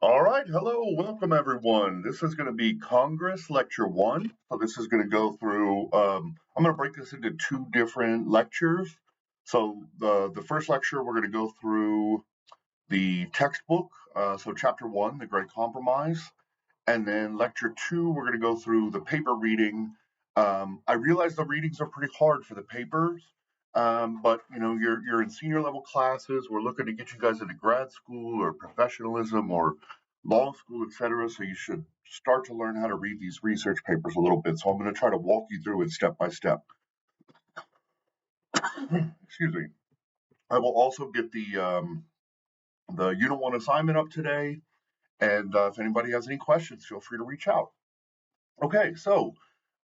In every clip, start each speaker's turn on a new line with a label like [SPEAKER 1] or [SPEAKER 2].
[SPEAKER 1] All right, hello, welcome everyone. This is going to be Congress Lecture 1. So, this is going to go through, I'm going to break this into two different lectures. So, the first lecture, we're going to go through the textbook, so Chapter 1, The Great Compromise. And then Lecture 2, we're going to go through the paper reading. I realize the readings are pretty hard for the papers, but you're in senior level classes. We're looking to get you guys into grad school or professionalism or law school, etc. So you should start to learn how to read these research papers a little bit. So I'm going to try to walk you through it step by step. Excuse me. I will also get the Unit 1 assignment up today. And if anybody has any questions, feel free to reach out. Okay, so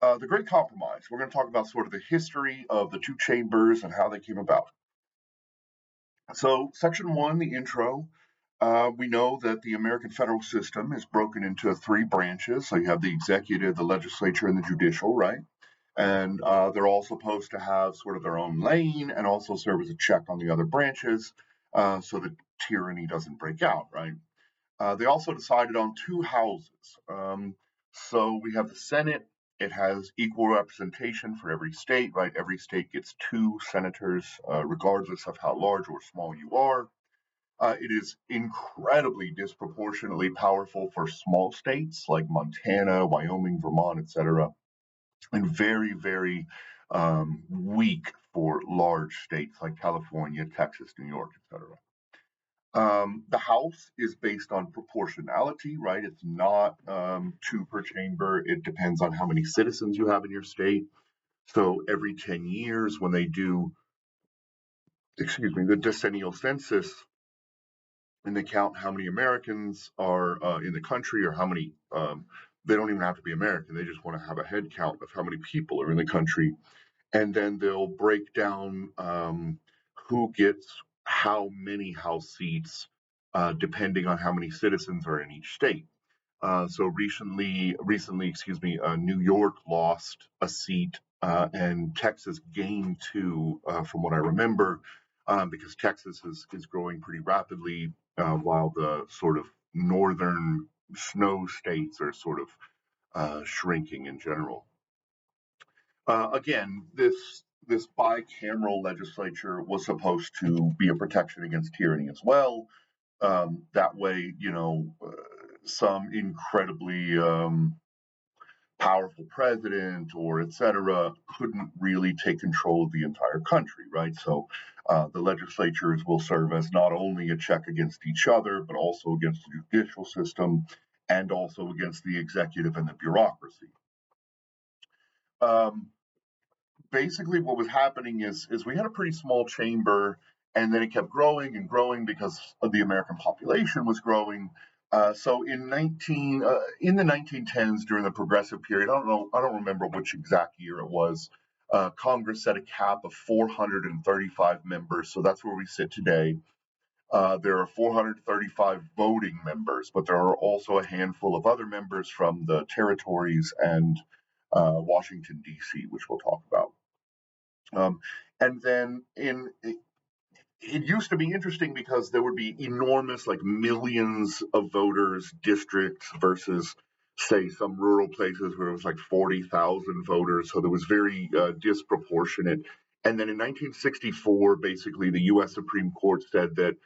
[SPEAKER 1] the Great Compromise. We're going to talk about sort of the history of the two chambers and how they came about. So, Section 1, the intro. We know that the American federal system is broken into three branches. So, you have the executive, the legislature, and the judicial, right? And they're all supposed to have sort of their own lane and also serve as a check on the other branches so that tyranny doesn't break out, right? They also decided on two houses. So we have the Senate. It has equal representation for every state, right? Every state gets two senators, regardless of how large or small you are. It is incredibly disproportionately powerful for small states like Montana, Wyoming, Vermont, etc., and very, very weak for large states like California, Texas, New York, etc. The House is based on proportionality, right? It's not two per chamber. It depends on how many citizens you have in your state. So every 10 years, when they do, the decennial census, and they count how many Americans are in the country or how many, they don't even have to be American. They just want to have a head count of how many people are in the country. And then they'll break down who gets how many House seats depending on how many citizens are in each state. So recently, New York lost a seat and Texas gained two, from what I remember, because Texas is growing pretty rapidly, while the sort of northern snow states are sort of shrinking in general. Again, this bicameral legislature was supposed to be a protection against tyranny as well. That way, some incredibly powerful president or etc. couldn't really take control of the entire country, right? So the legislatures will serve as not only a check against each other, but also against the judicial system and also against the executive and the bureaucracy. Um, Basically what was happening is we had a pretty small chamber, and then it kept growing and growing because of the American population was growing. So in the 1910s, during the Progressive period, I don't remember which exact year it was. Congress set a cap of 435 members, so that's where we sit today. There are 435 voting members, but there are also a handful of other members from the territories and Washington D.C., which we'll talk about. And then it used to be interesting because there would be enormous, like millions of voters districts versus, say, some rural places where it was like 40,000 voters. So there was very disproportionate. And then in 1964, basically, the U.S. Supreme Court said that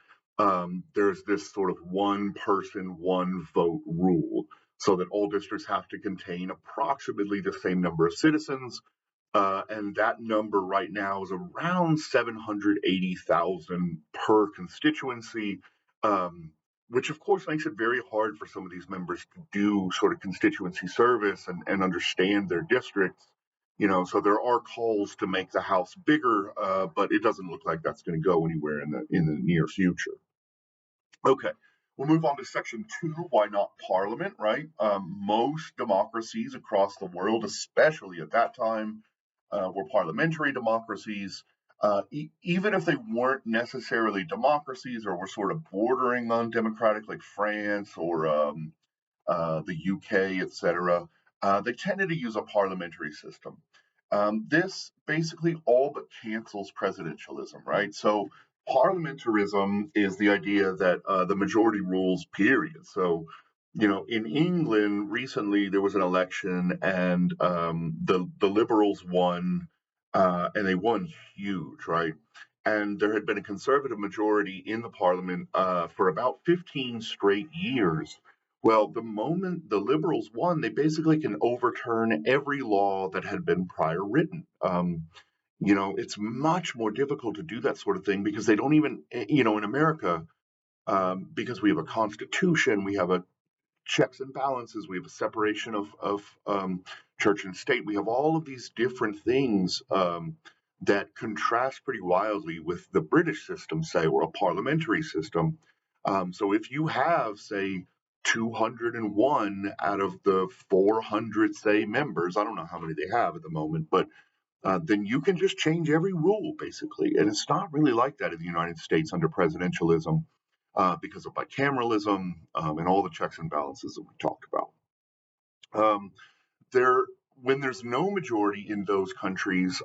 [SPEAKER 1] there's this sort of one person, one vote rule, so that all districts have to contain approximately the same number of citizens, and that number right now is around 780,000 per constituency, which of course makes it very hard for some of these members to do sort of constituency service and understand their districts. So there are calls to make the House bigger, but it doesn't look like that's going to go anywhere in the near future. Okay, we'll move on to section 2. Why not Parliament? Right? Most democracies across the world, especially at that time, were parliamentary democracies. Even if they weren't necessarily democracies or were sort of bordering on democratic, like France or the UK, etc., they tended to use a parliamentary system. This basically all but cancels presidentialism, right? So Parliamentarism is the idea that the majority rules, period. So, in England recently there was an election, and the Liberals won, and they won huge, right? And there had been a conservative majority in the Parliament for about 15 straight years. Well, the moment the Liberals won, they basically can overturn every law that had been prior written. It's much more difficult to do that sort of thing because they don't even, in America, because we have a constitution, we have a checks and balances, we have a separation of church and state, we have all of these different things that contrast pretty wildly with the British system, say, or a parliamentary system. So if you have, say, 201 out of the 400, say, members, I don't know how many they have at the moment, but then you can just change every rule basically. And it's not really like that in the United States under presidentialism because of bicameralism and all the checks and balances that we talked about. Um, there, when there's no majority in those countries,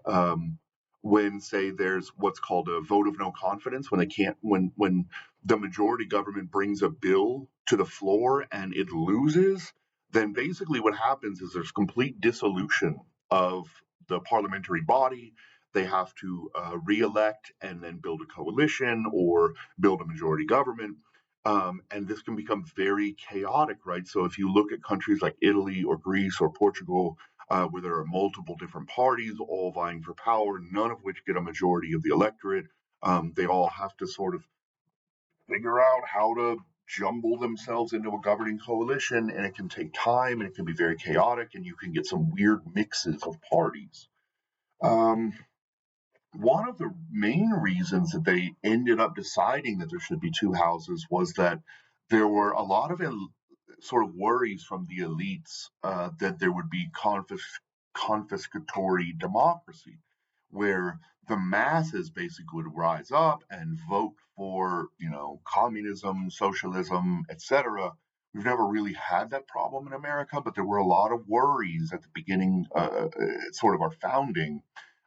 [SPEAKER 1] when say there's what's called a vote of no confidence, when they can't, when the majority government brings a bill to the floor and it loses, then basically what happens is there's complete dissolution of the parliamentary body. They have to re-elect and then build a coalition or build a majority government. And this can become very chaotic, right? So if you look at countries like Italy or Greece or Portugal, where there are multiple different parties all vying for power, none of which get a majority of the electorate, they all have to sort of figure out how to jumble themselves into a governing coalition, and it can take time and it can be very chaotic, and you can get some weird mixes of parties. Um, One of the main reasons that they ended up deciding that there should be two houses was that there were a lot of sort of worries from the elites that there would be confiscatory democracy, where the masses basically would rise up and vote for, communism, socialism, etc. We've never really had that problem in America, but there were a lot of worries at the beginning, sort of our founding,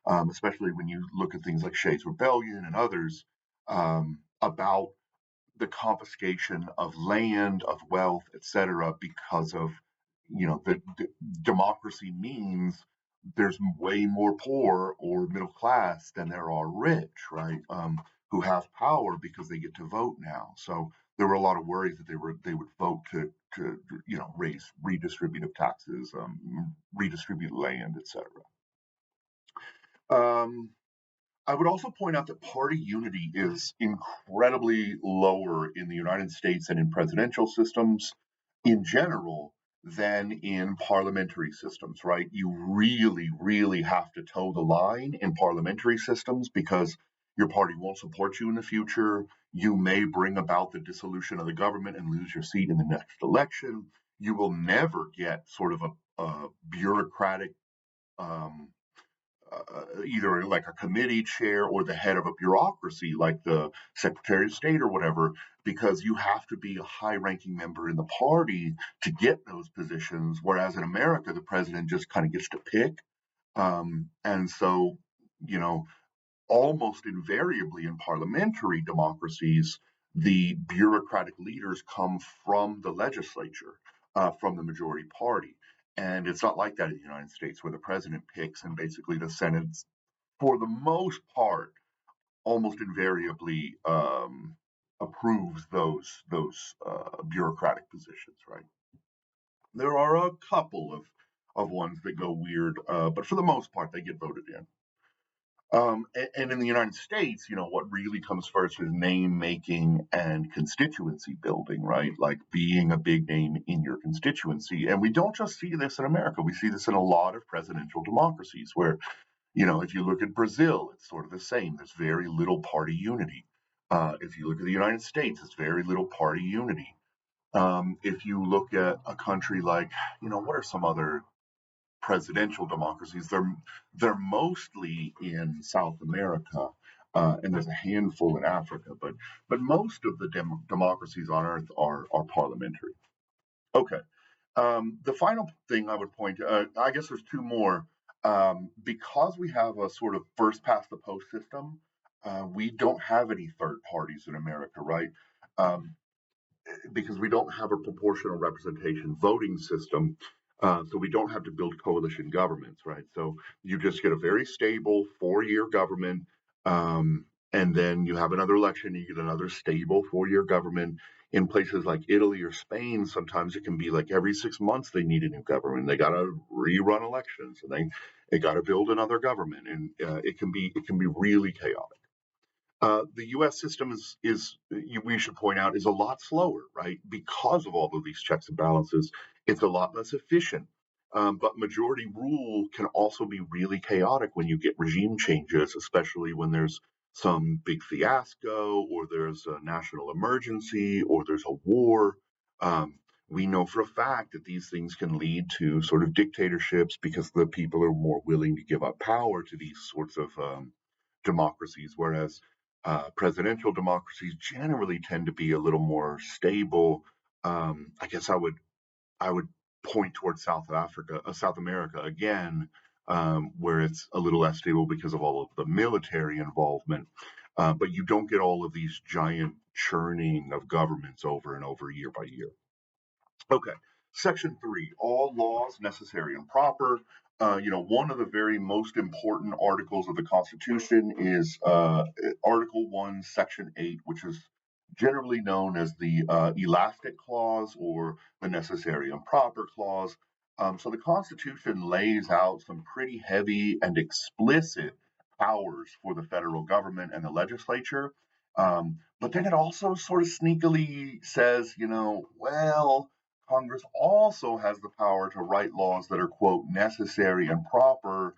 [SPEAKER 1] especially when you look at things like Shays Rebellion and others, about the confiscation of land, of wealth, etc., because of the democracy means there's way more poor or middle class than there are rich, right? Who have power because they get to vote now. So there were a lot of worries that they would vote to raise redistributive taxes, redistribute land, etc. Um, I would also point out that party unity is incredibly lower in the United States and in presidential systems in general than in parliamentary systems, right? You really, really have to toe the line in parliamentary systems because your party won't support you in the future. You may bring about the dissolution of the government and lose your seat in the next election. You will never get sort of a bureaucratic um, either like a committee chair or the head of a bureaucracy like the secretary of state or whatever, because you have to be a high ranking member in the party to get those positions, whereas in America the president just kind of gets to pick. And so, you know almost invariably in parliamentary democracies, the bureaucratic leaders come from the legislature, from the majority party. And it's not like that in the United States, where the president picks and basically the Senate, for the most part, almost invariably approves those bureaucratic positions. Right? There are a couple of ones that go weird, but for the most part, they get voted in. And in the United States, what really comes first is name making and constituency building, right? Like being a big name in your constituency. And we don't just see this in America, we see this in a lot of presidential democracies where, if you look at Brazil, it's sort of the same. There's very little party unity. If you look at the United States, it's very little party unity. If you look at a country like, what are some other presidential democracies? They're mostly in South America, and there's a handful in Africa, but most of the democracies on Earth are parliamentary. Okay. The final thing I would point to, I guess there's two more. Because we have a sort of first past the post system, we don't have any third parties in America, right? Um, because we don't have a proportional representation voting system. So we don't have to build coalition governments, right? So you just get a very stable 4-year government, and then you have another election, you get another stable 4-year government. In places like Italy or Spain, sometimes it can be like every 6 months they need a new government. They got to rerun elections, and they got to build another government, and it can be really chaotic. The U.S. system we should point out, is a lot slower, right? Because of all of these checks and balances, it's a lot less efficient. But majority rule can also be really chaotic when you get regime changes, especially when there's some big fiasco, or there's a national emergency, or there's a war. Um, we know for a fact that these things can lead to sort of dictatorships because the people are more willing to give up power to these sorts of democracies, whereas presidential democracies generally tend to be a little more stable. I guess I would point towards South America again, where it's a little less stable because of all of the military involvement. But you don't get all of these giant churning of governments over and over year by year. Okay. Section 3, all laws necessary and proper. One of the very most important articles of the Constitution is Article 1, Section 8, which is generally known as the Elastic Clause or the Necessary and Proper Clause. So the Constitution lays out some pretty heavy and explicit powers for the federal government and the legislature. But then it also sort of sneakily says, well, Congress also has the power to write laws that are, quote, necessary and proper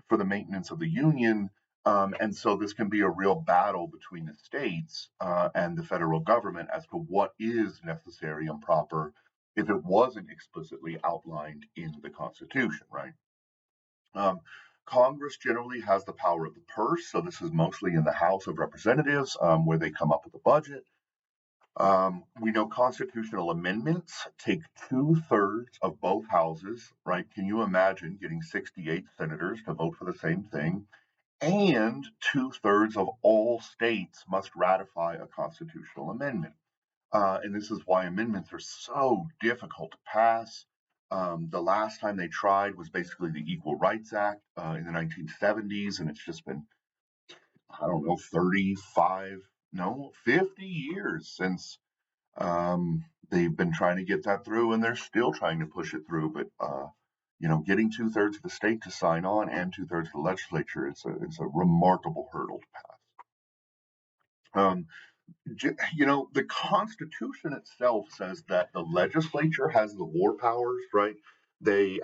[SPEAKER 1] for the maintenance of the Union. And so this can be a real battle between the states and the federal government as to what is necessary and proper if it wasn't explicitly outlined in the Constitution, right? Um, Congress generally has the power of the purse, so this is mostly in the House of Representatives, where they come up with a budget. We know constitutional amendments take 2/3 of both houses, right? Can you imagine getting 68 senators to vote for the same thing? And 2/3 of all states must ratify a constitutional amendment. And this is why amendments are so difficult to pass. The last time they tried was basically the Equal Rights Act in the 1970s, and it's just been, I don't know, 35, no, 50 years since they've been trying to get that through, and they're still trying to push it through. But getting 2/3 of the state to sign on and 2/3 of the legislature is a remarkable hurdle to pass. The Constitution itself says that the legislature has the war powers, right? They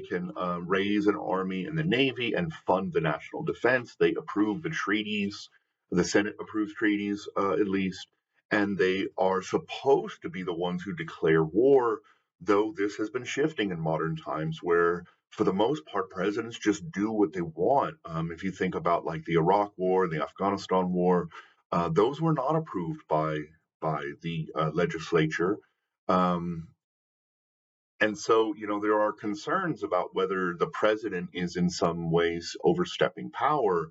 [SPEAKER 1] can raise an army and the navy and fund the national defense. They approve the treaties. The Senate approves treaties, at least, and they are supposed to be the ones who declare war. Though this has been shifting in modern times, where for the most part presidents just do what they want. If you think about like the Iraq War, the Afghanistan War, those were not approved by the legislature, um, and so there are concerns about whether the president is in some ways overstepping power,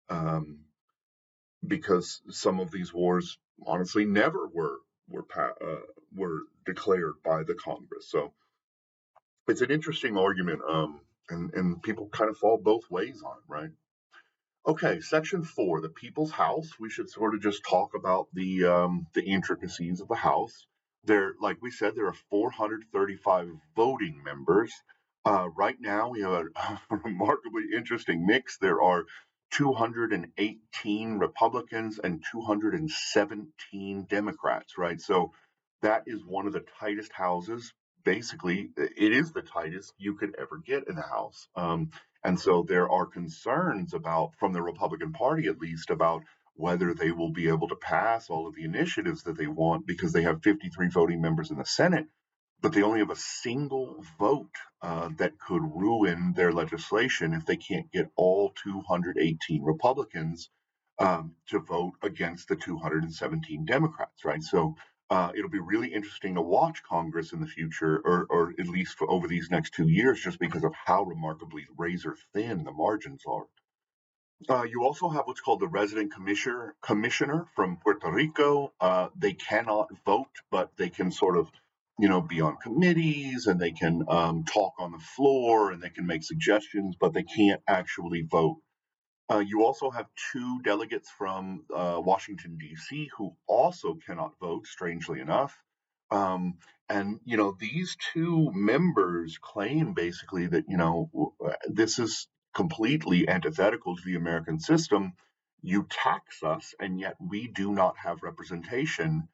[SPEAKER 1] um, because some of these wars honestly never were declared by the Congress. So it's an interesting argument, and people kind of fall both ways on it, right? Okay, section 4, the People's House. We should sort of just talk about the intricacies of the House. Like we said, there are 435 voting members. Right now, we have a remarkably interesting mix. There are 218 Republicans and 217 Democrats. Right, so that is one of the tightest houses. Basically, it is the tightest you could ever get in the House. And so there are concerns about, from the Republican Party at least, about whether they will be able to pass all of the initiatives that they want, because they have 53 voting members in the Senate, but they only have a single vote that could ruin their legislation if they can't get all 218 Republicans to vote against the 217 Democrats, right? So it'll be really interesting to watch Congress in the future, or at least for over these next 2 years, just because of how remarkably razor thin the margins are. You also have what's called the resident commissioner from Puerto Rico. They cannot vote, but they can sort of, be on committees and they can talk on the floor and they can make suggestions, but they can't actually vote. You also have two delegates from Washington, D.C., who also cannot vote, strangely enough. Um, and, these two members claim basically that, this is completely antithetical to the American system. You tax us, and yet we do not have representation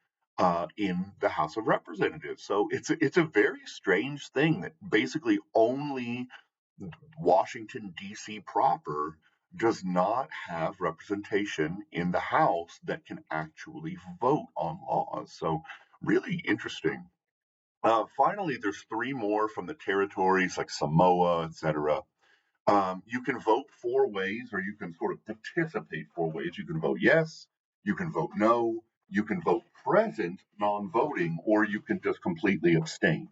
[SPEAKER 1] in the House of Representatives. So it's a very strange thing that basically only Washington, D.C. proper does not have representation in the House that can actually vote on laws. So, really interesting. Finally, there's three more from the territories like Samoa, etc. You can vote four ways, or you can sort of participate four ways. You can vote yes, you can vote no, you can vote present, non voting, or you can just completely abstain.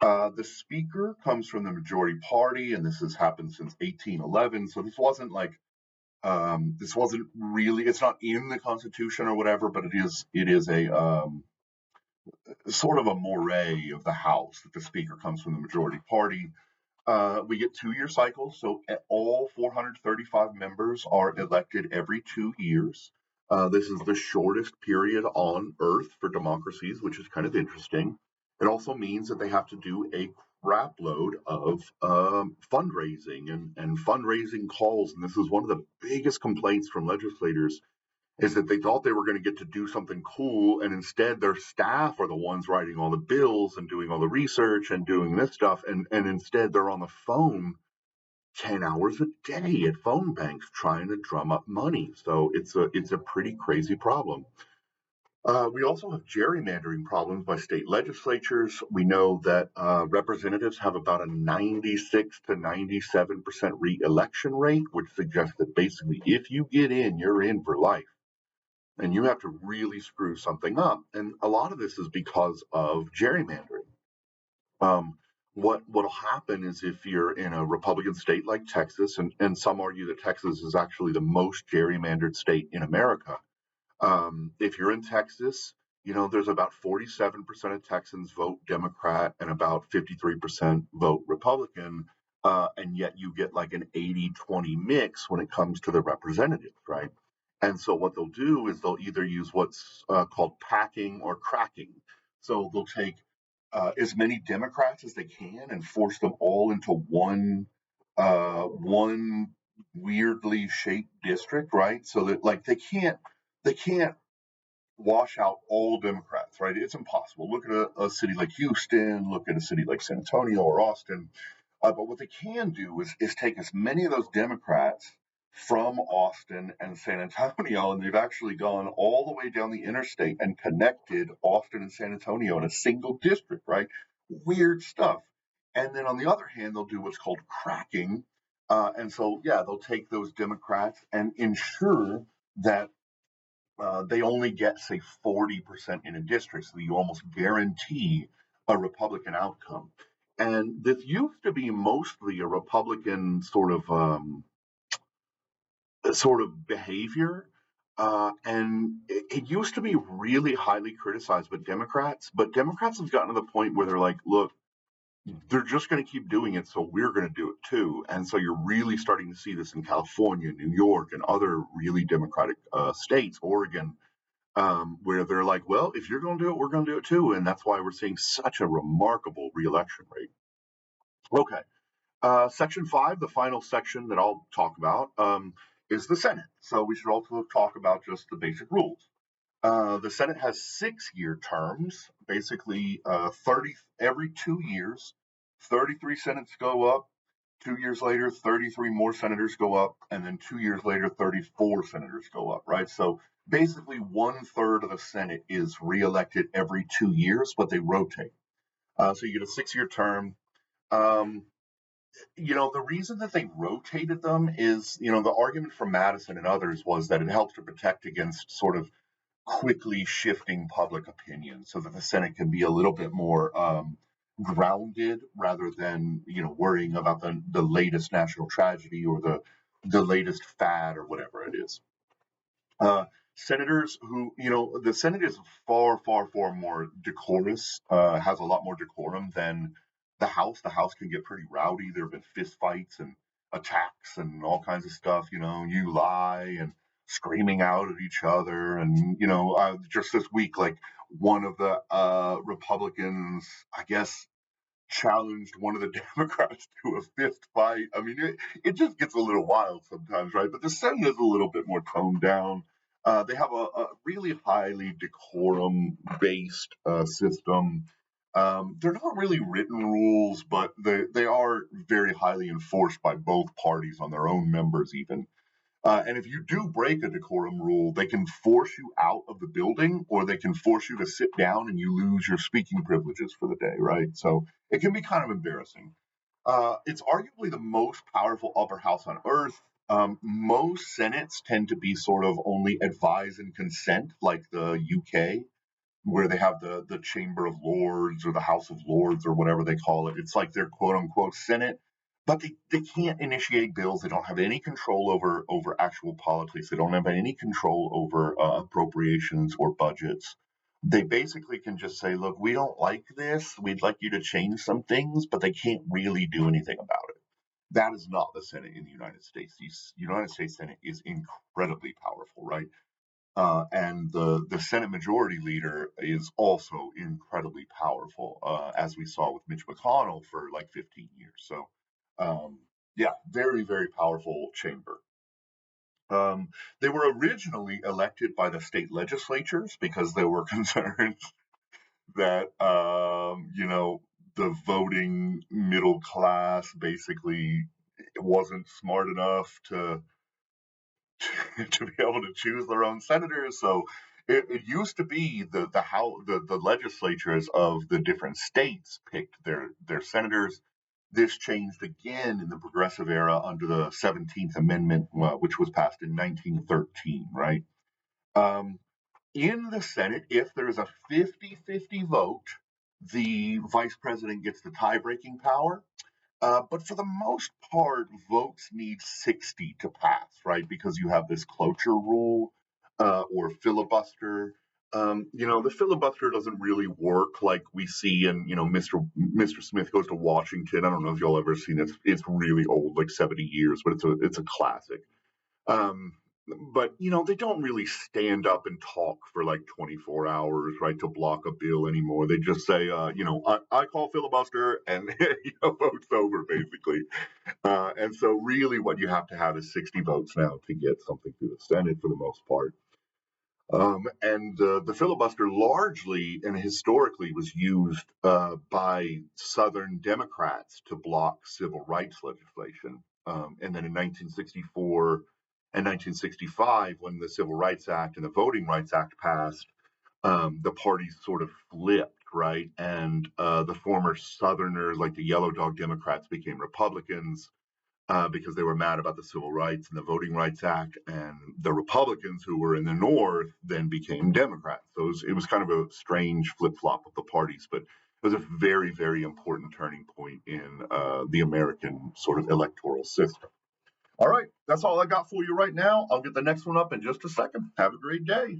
[SPEAKER 1] The speaker comes from the majority party, and this has happened since 1811. So this wasn't really, it's not in the Constitution or whatever, but it is a sort of a moray of the House that the speaker comes from the majority party. We get 2 year cycles, so all 435 members are elected every 2 years. This is the shortest period on Earth for democracies, which is kind of interesting. It also means that they have to do a crap load of fundraising and fundraising calls. And this is one of the biggest complaints from legislators is that they thought they were going to get to do something cool, and instead their staff are the ones writing all the bills and doing all the research and doing this stuff, and instead they're on the phone 10 hours a day at phone banks trying to drum up money. So it's a pretty crazy problem. We also have gerrymandering problems by state legislatures. We know that representatives have about a 96 to 97% re-election rate, which suggests that basically if you get in, you're in for life and you have to really screw something up. And a lot of this is because of gerrymandering. What'll happen is if you're in a Republican state like Texas, and some argue that Texas is actually the most gerrymandered state in America. If you're in Texas, there's about 47% of Texans vote Democrat and about 53% vote Republican. And yet you get like an 80-20 mix when it comes to the representatives, right? And so what they'll do is they'll either use what's called packing or cracking. So they'll take as many Democrats as they can and force them all into one weirdly shaped district, right? So that like they can't wash out all Democrats, right? It's impossible. Look at a city like Houston, look at a city like San Antonio or Austin. But what they can do is take as many of those Democrats from Austin and San Antonio, and they've actually gone all the way down the interstate and connected Austin and San Antonio in a single district, right? Weird stuff. And then on the other hand, they'll do what's called cracking. And so, yeah, they'll take those Democrats and ensure that they only get, say, 40% in a district. So you almost guarantee a Republican outcome. And this used to be mostly a Republican sort of behavior. And it used to be really highly criticized by Democrats, but Democrats have gotten to the point where they're like, look, they're just going to keep doing it, so we're going to do it too. And so you're really starting to see this in California, New York, and other really Democratic states, Oregon, where they're like, well, if you're going to do it, we're going to do it too. And that's why we're seeing such a remarkable reelection rate. Okay. Section 5, the final section that I'll talk about, is the Senate. So we should also talk about just the basic rules. The Senate has 6 year terms, basically 30 every 2 years. 33 senates go up. 2 years later, 33 more senators go up, and then 2 years later, 34 senators go up, right? So basically, 1/3 of the Senate is reelected every 2 years, but they rotate. So you get a 6 year term. Um, the reason that they rotated them is, the argument from Madison and others was that it helps to protect against sort of quickly shifting public opinion so that the Senate can be a little bit more grounded rather than worrying about the latest national tragedy or the latest fad or whatever it is. Uh, Senators who, the Senate is far, far, far more decorous, has a lot more decorum than the House. The House can get pretty rowdy. There have been fist fights and attacks and all kinds of stuff, you lie and screaming out at each other. And, just this week, like one of the Republicans, I guess, challenged one of the Democrats to a fist fight. I mean, it just gets a little wild sometimes, right? But the Senate is a little bit more toned down. They have a really highly decorum based system. They're not really written rules, but they are very highly enforced by both parties on their own members, even. And if you do break a decorum rule, they can force you out of the building or they can force you to sit down and you lose your speaking privileges for the day, right? So it can be kind of embarrassing. It's arguably the most powerful upper house on earth. Most senates tend to be sort of only advise and consent, like the UK, where they have the Chamber of Lords or the House of Lords or whatever they call it. It's like their quote unquote Senate, but they can't initiate bills. They don't have any control over actual politics. They don't have any control over appropriations or budgets. They basically can just say, look, we don't like this. We'd like you to change some things, but they can't really do anything about it. That is not the Senate in the United States. The United States Senate is incredibly powerful, right? And the Senate Majority Leader is also incredibly powerful, as we saw with Mitch McConnell for like 15 years. So, yeah, very, very powerful chamber. Um, they were originally elected by the state legislatures because there were concerns that, the voting middle class basically wasn't smart enough to be able to choose their own senators. So it used to be the legislatures of the different states picked their senators. This changed again in the progressive era under the 17th Amendment, which was passed in 1913, right? Um, in the Senate, if there is a 50-50 vote, the vice president gets the tie breaking power. But for the most part, votes need 60 to pass, right? Because you have this cloture rule or filibuster. The filibuster doesn't really work like we see in, Mr. Smith Goes to Washington. I don't know if y'all ever seen it. It's really old, like 70 years, but it's a classic. Um, but they don't really stand up and talk for like 24 hours, right, to block a bill anymore. They just say, I call filibuster, and vote's over, basically. And so, really, what you have to have is 60 votes now to get something through the Senate for the most part. And the filibuster largely and historically was used by Southern Democrats to block civil rights legislation. And then in 1964 and 1965, when the Civil Rights Act and the Voting Rights Act passed, the parties sort of flipped, right? And the former Southerners, like the Yellow Dog Democrats, became Republicans because they were mad about the Civil Rights and the Voting Rights Act, and the Republicans who were in the North then became Democrats. So it was kind of a strange flip flop of the parties, but it was a very, very important turning point in the American sort of electoral system. All right, that's all I got for you right now. I'll get the next one up in just a second. Have a great day.